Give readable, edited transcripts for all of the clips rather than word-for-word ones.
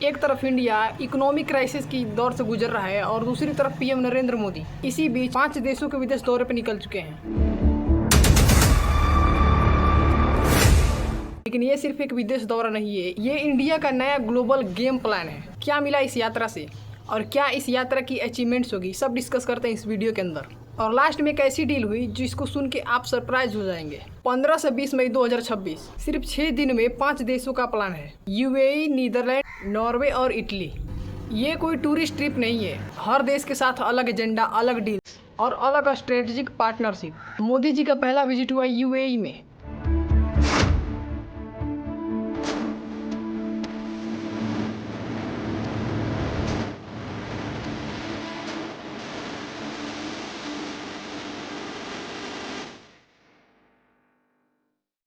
एक तरफ India economic crisis की दौर से गुजर रहा है और दूसरी तरफ पीएम नरेंद्र मोदी इसी बीच 5 देशों के विदेश दौरे पर निकल चुके हैं। लेकिन ये सिर्फ एक विदेश दौरा नहीं है, ये इंडिया का नया ग्लोबल गेम प्लान है। क्या मिला इस यात्रा से और क्या इस यात्रा की अचीवमेंट्स होगी, सब डिस्कस करते हैं इस वीडियो के अंदर। और लास्ट में एक ऐसी डील हुई जिसको सुन के आप सरप्राइज हो जाएंगे। 15 से 20 मई 2026 सिर्फ 6 दिन में 5 देशों का प्लान है। यूएई, नीदरलैंड, नॉर्वे और इटली। ये कोई टूरिस्ट ट्रिप नहीं है, हर देश के साथ अलग एजेंडा, अलग डील और अलग स्ट्रेटेजिक पार्टनरशिप। मोदी जी का पहला विजिट हुआ यूएई में।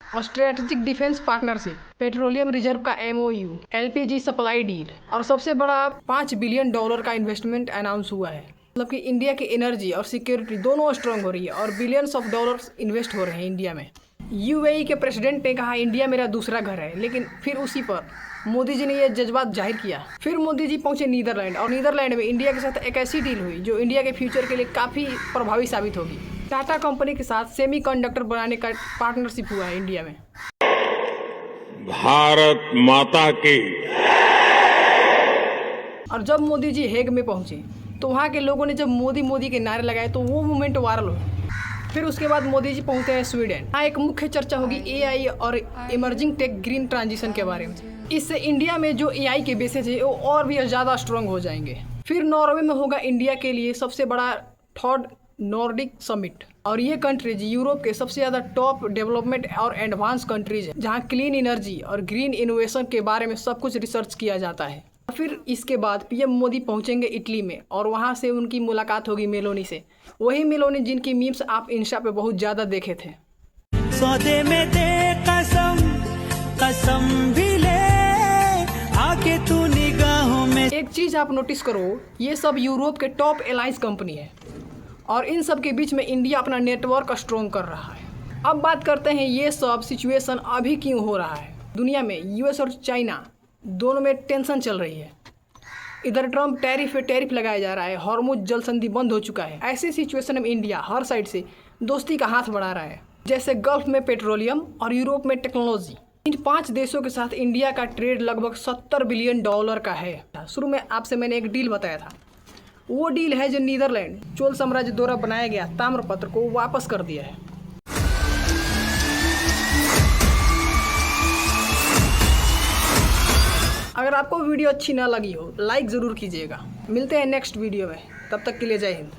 और strategic defence partnership, petroleum reserve का एमओयू, एलपीजी सप्लाई डील और सबसे बड़ा $5 बिलियन का इन्वेस्टमेंट अनाउंस हुआ है। मतलब कि इंडिया की एनर्जी और सिक्योरिटी दोनों स्ट्रांग हो रही है और बिलियंस ऑफ डॉलर्स इन्वेस्ट हो रहे हैं इंडिया में। यूएई के प्रेसिडेंट ने कहा इंडिया मेरा दूसरा घर है, लेकिन फिर उसी पर मोदी जी ने यह जज्बात जाहिर किया। फिर मोदी जी पहुंचे नीदरलैंड और नीदरलैंड में इंडिया के साथ एक ऐसी डील हुई जो इंडिया के फ्यूचर के लिए काफ़ी प्रभावी साबित होगी। टाटा कंपनी के साथ सेमीकंडक्टर बनाने का पार्टनरशिप हुआ है इंडिया में। भारत माता की। और जब मोदी जी हेग में पहुंचे तो वहाँ के लोगों ने जब मोदी मोदी के नारे लगाए तो वो मूवमेंट वायरल हो। फिर उसके बाद मोदी जी पहुंचते हैं स्वीडन। यहाँ एक मुख्य चर्चा होगी एआई और इमर्जिंग टेक ग्रीन ट्रांजिशन के बारे में। इससे इंडिया में जो एआई के बेसिस है वो और भी ज़्यादा स्ट्रांग हो जाएंगे। फिर नॉर्वे में होगा इंडिया के लिए सबसे बड़ा थर्ड नॉर्डिक समिट। और ये कंट्रीज यूरोप के सबसे ज़्यादा टॉप डेवलपमेंट और एडवांस कंट्रीज है, जहाँ क्लीन एनर्जी और ग्रीन इनोवेशन के बारे में सब कुछ रिसर्च किया जाता है। फिर इसके बाद पीएम मोदी पहुंचेंगे इटली में और वहाँ से उनकी मुलाकात होगी मेलोनी से। वही मेलोनी जिनकी मीम्स आप इंस्टा पे बहुत ज़्यादा देखे थे। सौदे में दे कसम, कसम भी ले आके तू निगाहों में। एक चीज़ आप नोटिस करो, ये सब यूरोप के टॉप एलायंस कंपनी है और इन सब के बीच में इंडिया अपना नेटवर्क स्ट्रॉन्ग कर रहा है। अब बात करते हैं ये सब सिचुएशन अभी क्यों हो रहा है। दुनिया में यूएस और चाइना दोनों में टेंशन चल रही है। इधर ट्रम्प टैरिफ पे टैरिफ लगाया जा रहा है, हॉर्मुज जल संधि बंद हो चुका है। ऐसी सिचुएशन में इंडिया हर साइड से दोस्ती का हाथ बढ़ा रहा है, जैसे गल्फ में पेट्रोलियम और यूरोप में टेक्नोलॉजी। इन 5 देशों के साथ इंडिया का ट्रेड लगभग $70 बिलियन का है। शुरू में आपसे मैंने एक डील बताया था, वो डील है जो नीदरलैंड चोल साम्राज्य द्वारा बनाया गया ताम्रपत्र को वापस कर दिया है। अगर आपको वीडियो अच्छी ना लगी हो लाइक ज़रूर कीजिएगा। मिलते हैं नेक्स्ट वीडियो में, तब तक के लिए जय हिंद।